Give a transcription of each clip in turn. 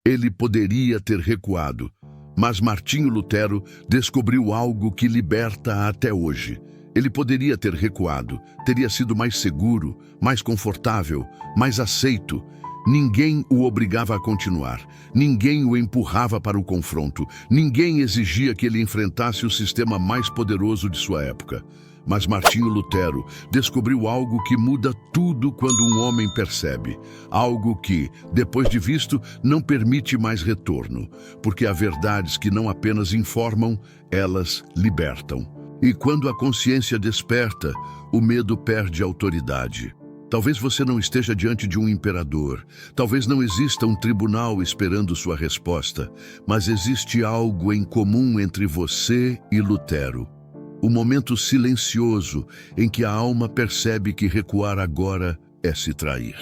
Ele poderia ter recuado, mas Martinho Lutero descobriu algo que liberta até hoje. Ele poderia ter recuado, teria sido mais seguro, mais confortável, mais aceito. Ninguém o obrigava a continuar, ninguém o empurrava para o confronto, ninguém exigia que ele enfrentasse o sistema mais poderoso de sua época. Mas Martinho Lutero descobriu algo que muda tudo quando um homem percebe. Algo que, depois de visto, não permite mais retorno. Porque há verdades que não apenas informam, elas libertam. E quando a consciência desperta, o medo perde autoridade. Talvez você não esteja diante de um imperador. Talvez não exista um tribunal esperando sua resposta. Mas existe algo em comum entre você e Lutero. O momento silencioso em que a alma percebe que recuar agora é se trair.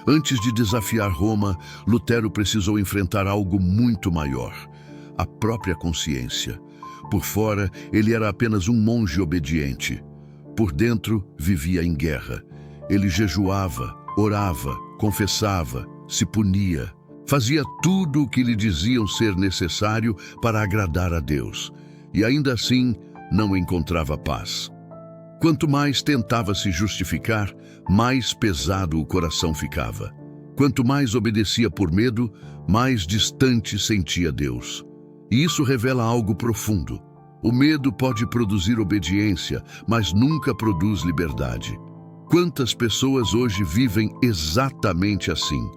Antes de desafiar Roma, Lutero precisou enfrentar algo muito maior: a própria consciência. Por fora, ele era apenas um monge obediente. Por dentro, vivia em guerra. Ele jejuava, orava, confessava, se punia. Fazia tudo o que lhe diziam ser necessário para agradar a Deus. E ainda assim, não encontrava paz. Quanto mais tentava se justificar, mais pesado o coração ficava. Quanto mais obedecia por medo, mais distante sentia Deus. E isso revela algo profundo. O medo pode produzir obediência, mas nunca produz liberdade. Quantas pessoas hoje vivem exatamente assim,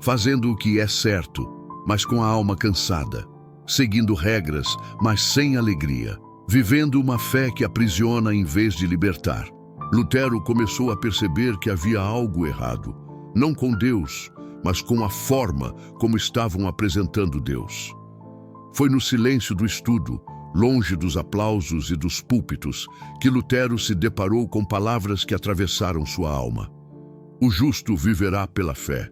fazendo o que é certo, mas com a alma cansada, seguindo regras, mas sem alegria, vivendo uma fé que aprisiona em vez de libertar. Lutero começou a perceber que havia algo errado, não com Deus, mas com a forma como estavam apresentando Deus. Foi no silêncio do estudo, longe dos aplausos e dos púlpitos, que Lutero se deparou com palavras que atravessaram sua alma. O justo viverá pela fé,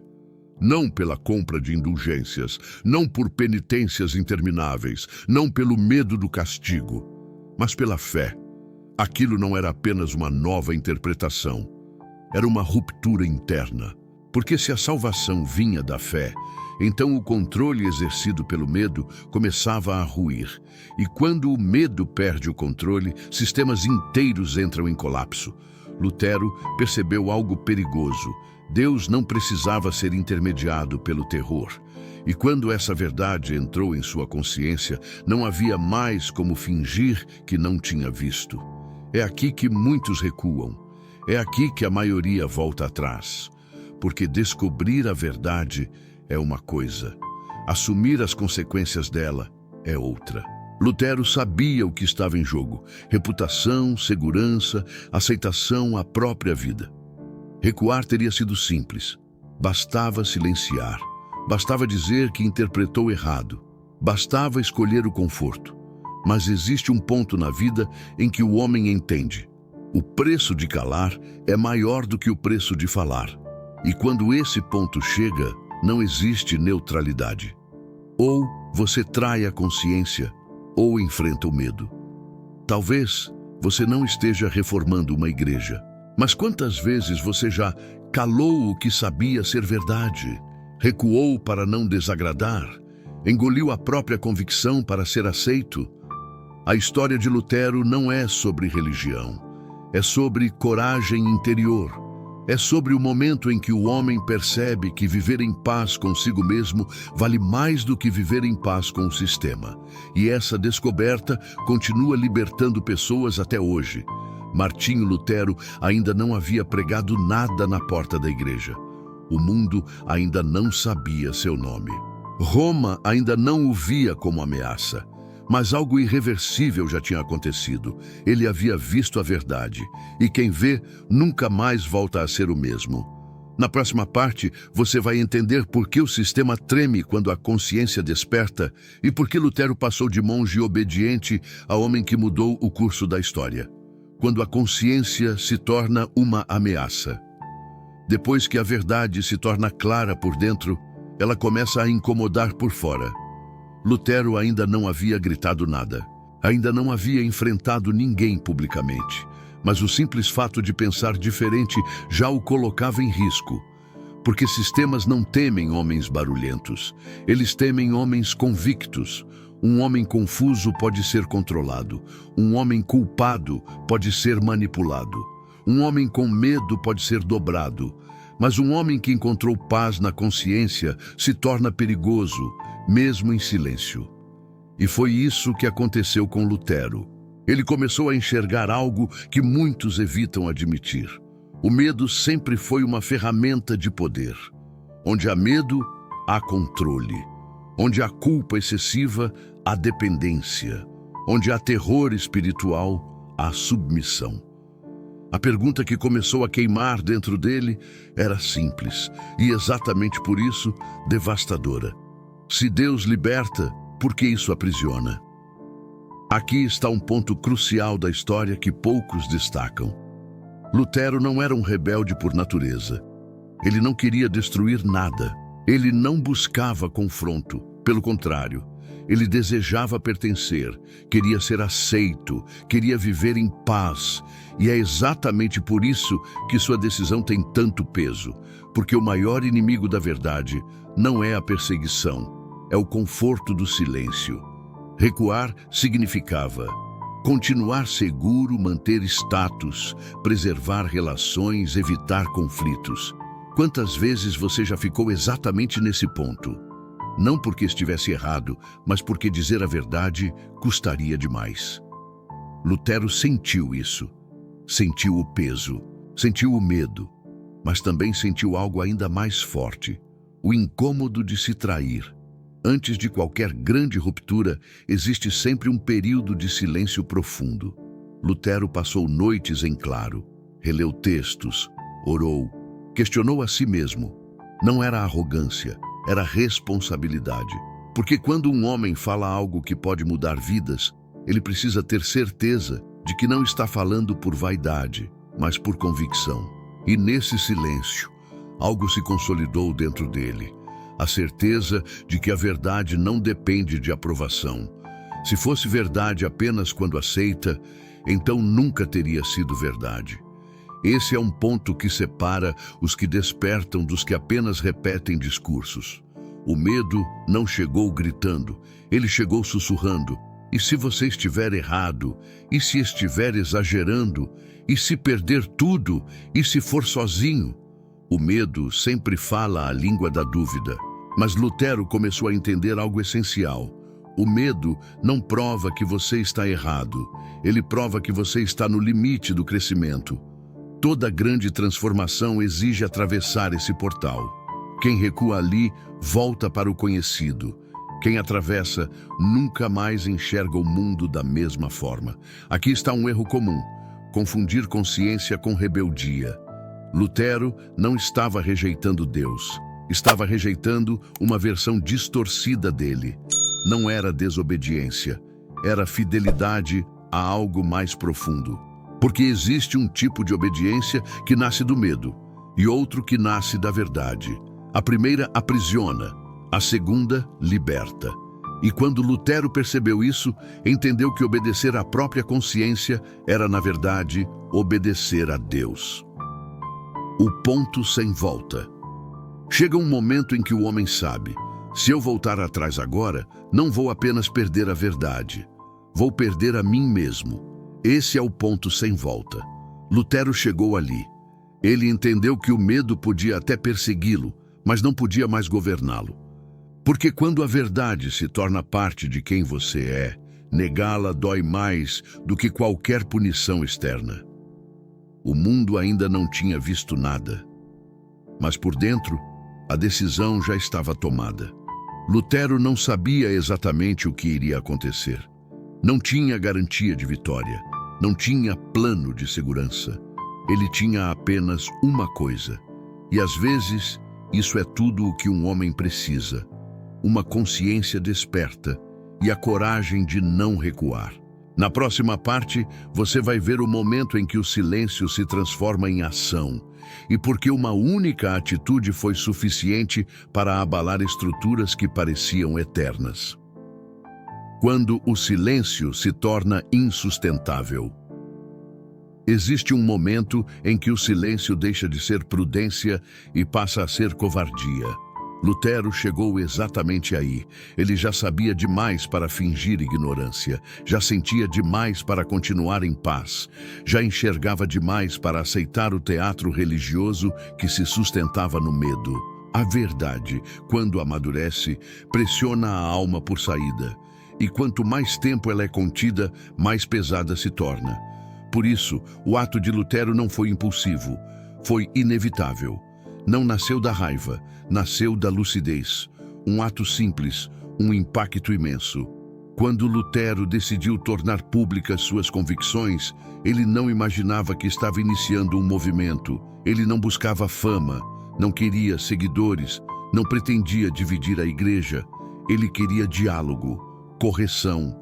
não pela compra de indulgências, não por penitências intermináveis, não pelo medo do castigo, mas pela fé. Aquilo não era apenas uma nova interpretação, era uma ruptura interna. Porque se a salvação vinha da fé, então o controle exercido pelo medo começava a ruir. E quando o medo perde o controle, sistemas inteiros entram em colapso. Lutero percebeu algo perigoso. Deus não precisava ser intermediado pelo terror. E quando essa verdade entrou em sua consciência, não havia mais como fingir que não tinha visto. É aqui que muitos recuam. É aqui que a maioria volta atrás. Porque descobrir a verdade é uma coisa, assumir as consequências dela é outra. Lutero sabia o que estava em jogo: reputação, segurança, aceitação à própria vida. Recuar teria sido simples. Bastava silenciar. Bastava dizer que interpretou errado. Bastava escolher o conforto. Mas existe um ponto na vida em que o homem entende: o preço de calar é maior do que o preço de falar. E quando esse ponto chega, não existe neutralidade. Ou você trai a consciência, ou enfrenta o medo. Talvez você não esteja reformando uma igreja, mas quantas vezes você já calou o que sabia ser verdade, recuou para não desagradar, engoliu a própria convicção para ser aceito? A história de Lutero não é sobre religião, é sobre coragem interior. É sobre o momento em que o homem percebe que viver em paz consigo mesmo vale mais do que viver em paz com o sistema. E essa descoberta continua libertando pessoas até hoje. Martinho Lutero ainda não havia pregado nada na porta da igreja. O mundo ainda não sabia seu nome. Roma ainda não o via como ameaça. Mas algo irreversível já tinha acontecido. Ele havia visto a verdade. E quem vê nunca mais volta a ser o mesmo. Na próxima parte, você vai entender por que o sistema treme quando a consciência desperta e por que Lutero passou de monge obediente a homem que mudou o curso da história. Quando a consciência se torna uma ameaça. Depois que a verdade se torna clara por dentro, ela começa a incomodar por fora. Lutero ainda não havia gritado nada, ainda não havia enfrentado ninguém publicamente, mas o simples fato de pensar diferente já o colocava em risco. Porque sistemas não temem homens barulhentos, eles temem homens convictos. Um homem confuso pode ser controlado, um homem culpado pode ser manipulado, um homem com medo pode ser dobrado, mas um homem que encontrou paz na consciência se torna perigoso, mesmo em silêncio. E foi isso que aconteceu com Lutero. Ele começou a enxergar algo que muitos evitam admitir. O medo sempre foi uma ferramenta de poder. Onde há medo, há controle. Onde há culpa excessiva, há dependência. Onde há terror espiritual, há submissão. A pergunta que começou a queimar dentro dele era simples e, exatamente por isso, devastadora. Se Deus liberta, por que isso aprisiona? Aqui está um ponto crucial da história que poucos destacam. Lutero não era um rebelde por natureza. Ele não queria destruir nada. Ele não buscava confronto. Pelo contrário, ele desejava pertencer, queria ser aceito, queria viver em paz. E é exatamente por isso que sua decisão tem tanto peso. Porque o maior inimigo da verdade não é a perseguição, é o conforto do silêncio. Recuar significava continuar seguro, manter status, preservar relações, evitar conflitos. Quantas vezes você já ficou exatamente nesse ponto? Não porque estivesse errado, mas porque dizer a verdade custaria demais. Lutero sentiu isso. Sentiu o peso, sentiu o medo, mas também sentiu algo ainda mais forte, o incômodo de se trair. Antes de qualquer grande ruptura, existe sempre um período de silêncio profundo. Lutero passou noites em claro, releu textos, orou, questionou a si mesmo. Não era arrogância, era responsabilidade. Porque quando um homem fala algo que pode mudar vidas, ele precisa ter certeza de que não está falando por vaidade, mas por convicção. E nesse silêncio, algo se consolidou dentro dele. A certeza de que a verdade não depende de aprovação. Se fosse verdade apenas quando aceita, então nunca teria sido verdade. Esse é um ponto que separa os que despertam dos que apenas repetem discursos. O medo não chegou gritando, ele chegou sussurrando. E se você estiver errado? E se estiver exagerando? E se perder tudo? E se for sozinho? O medo sempre fala a língua da dúvida. Mas Lutero começou a entender algo essencial. O medo não prova que você está errado. Ele prova que você está no limite do crescimento. Toda grande transformação exige atravessar esse portal. Quem recua ali, volta para o conhecido. Quem atravessa, nunca mais enxerga o mundo da mesma forma. Aqui está um erro comum: confundir consciência com rebeldia. Lutero não estava rejeitando Deus. Estava rejeitando uma versão distorcida dele. Não era desobediência, era fidelidade a algo mais profundo. Porque existe um tipo de obediência que nasce do medo e outro que nasce da verdade. A primeira aprisiona, a segunda liberta. E quando Lutero percebeu isso, entendeu que obedecer à própria consciência era, na verdade, obedecer a Deus. O ponto sem volta. Chega um momento em que o homem sabe: se eu voltar atrás agora, não vou apenas perder a verdade, vou perder a mim mesmo. Esse é o ponto sem volta. Lutero chegou ali. Ele entendeu que o medo podia até persegui-lo, mas não podia mais governá-lo. Porque quando a verdade se torna parte de quem você é, negá-la dói mais do que qualquer punição externa. O mundo ainda não tinha visto nada, mas por dentro, a decisão já estava tomada. Lutero não sabia exatamente o que iria acontecer. Não tinha garantia de vitória, não tinha plano de segurança. Ele tinha apenas uma coisa, e às vezes isso é tudo o que um homem precisa: uma consciência desperta e a coragem de não recuar. Na próxima parte, você vai ver o momento em que o silêncio se transforma em ação, e porque uma única atitude foi suficiente para abalar estruturas que pareciam eternas. Quando o silêncio se torna insustentável. Existe um momento em que o silêncio deixa de ser prudência e passa a ser covardia. Lutero chegou exatamente aí. Ele já sabia demais para fingir ignorância, já sentia demais para continuar em paz, já enxergava demais para aceitar o teatro religioso que se sustentava no medo. A verdade, quando amadurece, pressiona a alma por saída, e quanto mais tempo ela é contida, mais pesada se torna. Por isso, o ato de Lutero não foi impulsivo, foi inevitável. Não nasceu da raiva, nasceu da lucidez. Um ato simples, um impacto imenso. Quando Lutero decidiu tornar públicas suas convicções, ele não imaginava que estava iniciando um movimento. Ele não buscava fama, não queria seguidores, não pretendia dividir a igreja. Ele queria diálogo, correção,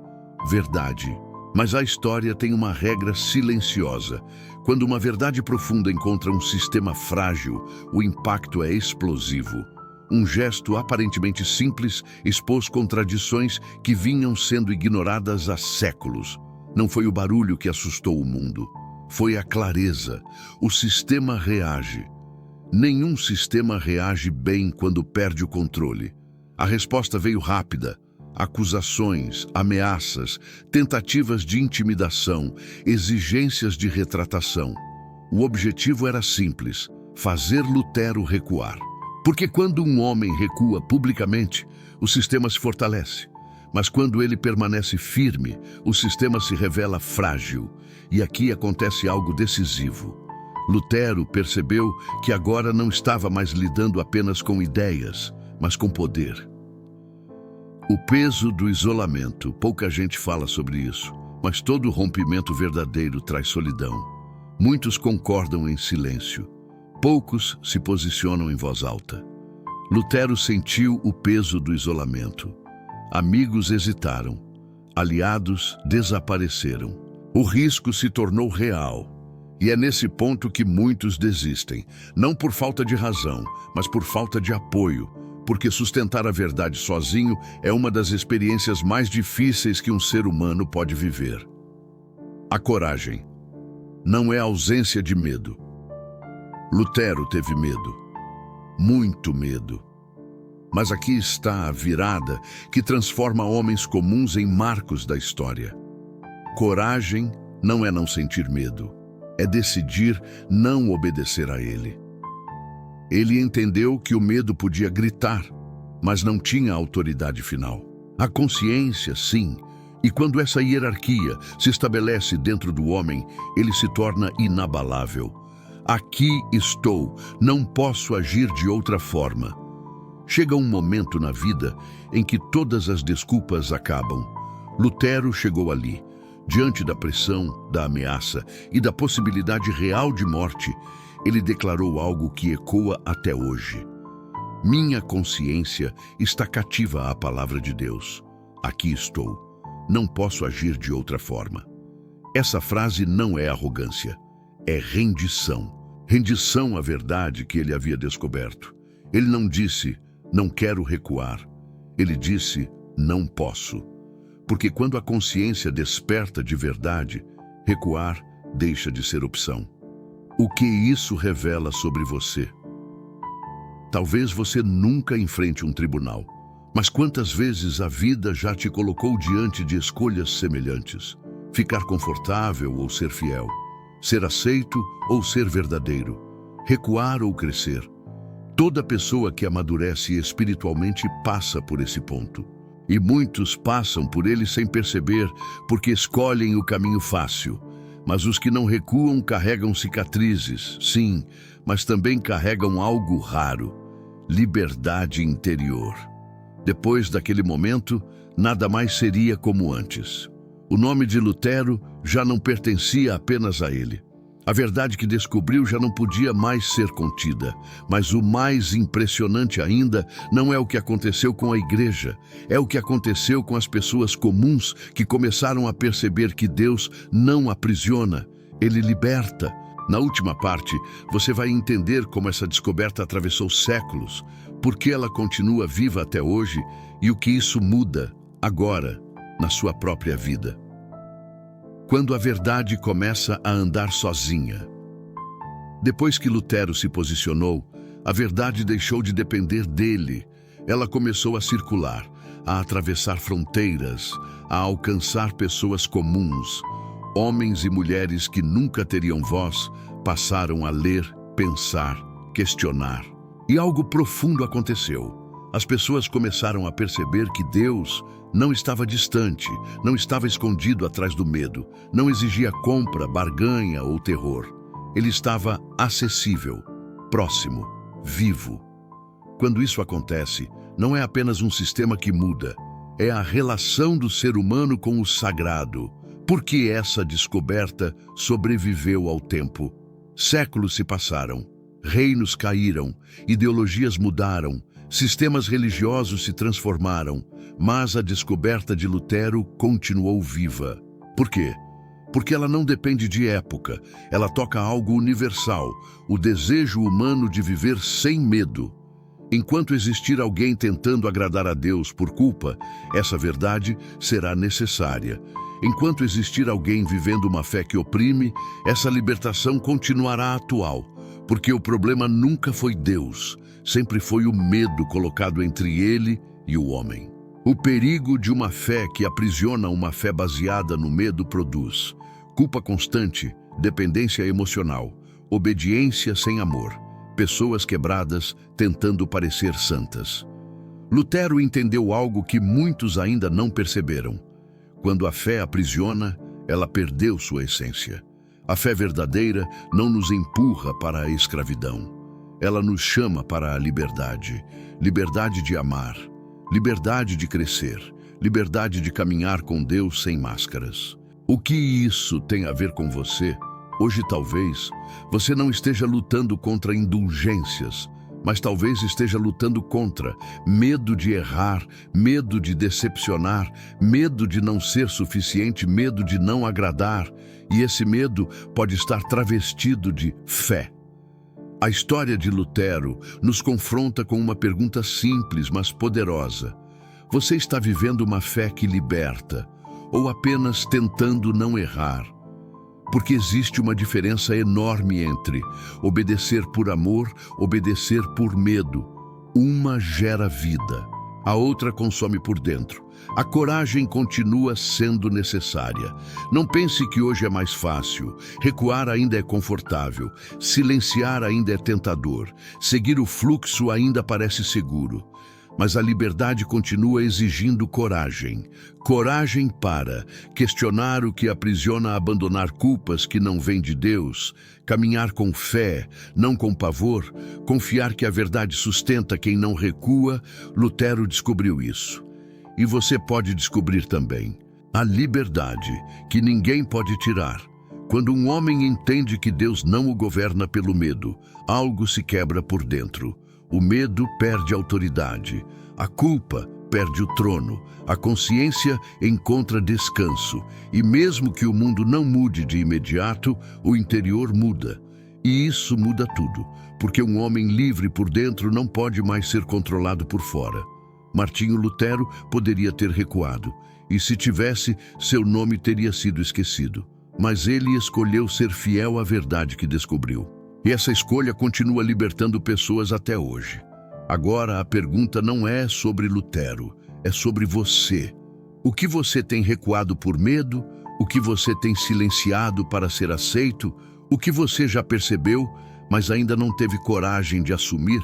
verdade. Mas a história tem uma regra silenciosa. Quando uma verdade profunda encontra um sistema frágil, o impacto é explosivo. Um gesto aparentemente simples expôs contradições que vinham sendo ignoradas há séculos. Não foi o barulho que assustou o mundo. Foi a clareza. O sistema reage. Nenhum sistema reage bem quando perde o controle. A resposta veio rápida. Acusações, ameaças, tentativas de intimidação, exigências de retratação. O objetivo era simples: fazer Lutero recuar. Porque quando um homem recua publicamente, o sistema se fortalece. Mas quando ele permanece firme, o sistema se revela frágil. E aqui acontece algo decisivo. Lutero percebeu que agora não estava mais lidando apenas com ideias, mas com poder. O peso do isolamento. Pouca gente fala sobre isso, mas todo rompimento verdadeiro traz solidão. Muitos concordam em silêncio. Poucos se posicionam em voz alta. Lutero sentiu o peso do isolamento. Amigos hesitaram. Aliados desapareceram. O risco se tornou real. E é nesse ponto que muitos desistem. Não por falta de razão, mas por falta de apoio. Porque sustentar a verdade sozinho é uma das experiências mais difíceis que um ser humano pode viver. A coragem não é ausência de medo. Lutero teve medo, muito medo. Mas aqui está a virada que transforma homens comuns em marcos da história. Coragem não é não sentir medo, é decidir não obedecer a ele. Ele entendeu que o medo podia gritar, mas não tinha autoridade final. A consciência, sim, e quando essa hierarquia se estabelece dentro do homem, ele se torna inabalável. Aqui estou, não posso agir de outra forma. Chega um momento na vida em que todas as desculpas acabam. Lutero chegou ali, diante da pressão, da ameaça e da possibilidade real de morte. Ele declarou algo que ecoa até hoje. Minha consciência está cativa à palavra de Deus. Aqui estou. Não posso agir de outra forma. Essa frase não é arrogância, é rendição. Rendição à verdade que ele havia descoberto. Ele não disse, não quero recuar. Ele disse, não posso. Porque quando a consciência desperta de verdade, recuar deixa de ser opção. O que isso revela sobre você? Talvez você nunca enfrente um tribunal, mas quantas vezes a vida já te colocou diante de escolhas semelhantes? Ficar confortável ou ser fiel? Ser aceito ou ser verdadeiro? Recuar ou crescer? Toda pessoa que amadurece espiritualmente passa por esse ponto. E muitos passam por ele sem perceber, porque escolhem o caminho fácil. Mas os que não recuam carregam cicatrizes, sim, mas também carregam algo raro: liberdade interior. Depois daquele momento, nada mais seria como antes. O nome de Lutero já não pertencia apenas a ele. A verdade que descobriu já não podia mais ser contida. Mas o mais impressionante ainda não é o que aconteceu com a igreja, é o que aconteceu com as pessoas comuns que começaram a perceber que Deus não aprisiona, Ele liberta. Na última parte, você vai entender como essa descoberta atravessou séculos, por que ela continua viva até hoje e o que isso muda agora na sua própria vida. Quando a verdade começa a andar sozinha. Depois que Lutero se posicionou, a verdade deixou de depender dele. Ela começou a circular, a atravessar fronteiras, a alcançar pessoas comuns. Homens e mulheres que nunca teriam voz passaram a ler, pensar, questionar. E algo profundo aconteceu. As pessoas começaram a perceber que Deus não estava distante, não estava escondido atrás do medo, não exigia compra, barganha ou terror. Ele estava acessível, próximo, vivo. Quando isso acontece, não é apenas um sistema que muda, é a relação do ser humano com o sagrado. Porque essa descoberta sobreviveu ao tempo. Séculos se passaram, reinos caíram, ideologias mudaram, sistemas religiosos se transformaram, mas a descoberta de Lutero continuou viva. Por quê? Porque ela não depende de época, ela toca algo universal, o desejo humano de viver sem medo. Enquanto existir alguém tentando agradar a Deus por culpa, essa verdade será necessária. Enquanto existir alguém vivendo uma fé que oprime, essa libertação continuará atual, porque o problema nunca foi Deus, sempre foi o medo colocado entre ele e o homem. O perigo de uma fé que aprisiona uma fé baseada no medo produz culpa constante, dependência emocional, obediência sem amor, pessoas quebradas tentando parecer santas. Lutero entendeu algo que muitos ainda não perceberam. Quando a fé aprisiona, ela perdeu sua essência. A fé verdadeira não nos empurra para a escravidão. Ela nos chama para a liberdade. Liberdade de amar, liberdade de crescer, liberdade de caminhar com Deus sem máscaras. O que isso tem a ver com você? Hoje talvez você não esteja lutando contra indulgências, mas talvez esteja lutando contra medo de errar, medo de decepcionar, medo de não ser suficiente, medo de não agradar. E esse medo pode estar travestido de fé. A história de Lutero nos confronta com uma pergunta simples, mas poderosa. Você está vivendo uma fé que liberta, ou apenas tentando não errar? Porque existe uma diferença enorme entre obedecer por amor, obedecer por medo. Uma gera vida, a outra consome por dentro. A coragem continua sendo necessária. Não pense que hoje é mais fácil. Recuar ainda é confortável. Silenciar ainda é tentador. Seguir o fluxo ainda parece seguro. Mas a liberdade continua exigindo coragem. Coragem para questionar o que aprisiona, abandonar culpas que não vêm de Deus, caminhar com fé, não com pavor, confiar que a verdade sustenta quem não recua. Lutero descobriu isso. E você pode descobrir também a liberdade que ninguém pode tirar. Quando um homem entende que Deus não o governa pelo medo, algo se quebra por dentro. O medo perde autoridade, a culpa perde o trono, a consciência encontra descanso, e mesmo que o mundo não mude de imediato, o interior muda. E isso muda tudo, porque um homem livre por dentro não pode mais ser controlado por fora. Martinho Lutero poderia ter recuado, e se tivesse, seu nome teria sido esquecido. Mas ele escolheu ser fiel à verdade que descobriu. E essa escolha continua libertando pessoas até hoje. Agora a pergunta não é sobre Lutero, é sobre você. O que você tem recuado por medo? O que você tem silenciado para ser aceito? O que você já percebeu, mas ainda não teve coragem de assumir?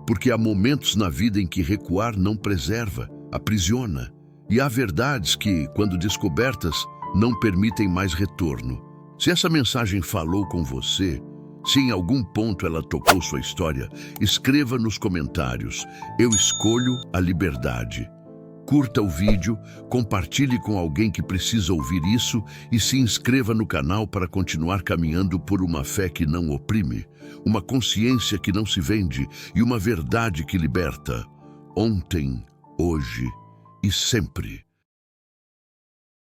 Porque há momentos na vida em que recuar não preserva, aprisiona. E há verdades que, quando descobertas, não permitem mais retorno. Se essa mensagem falou com você, se em algum ponto ela tocou sua história, escreva nos comentários: eu escolho a liberdade. Curta o vídeo, compartilhe com alguém que precisa ouvir isso e se inscreva no canal para continuar caminhando por uma fé que não oprime, uma consciência que não se vende e uma verdade que liberta. Ontem, hoje e sempre.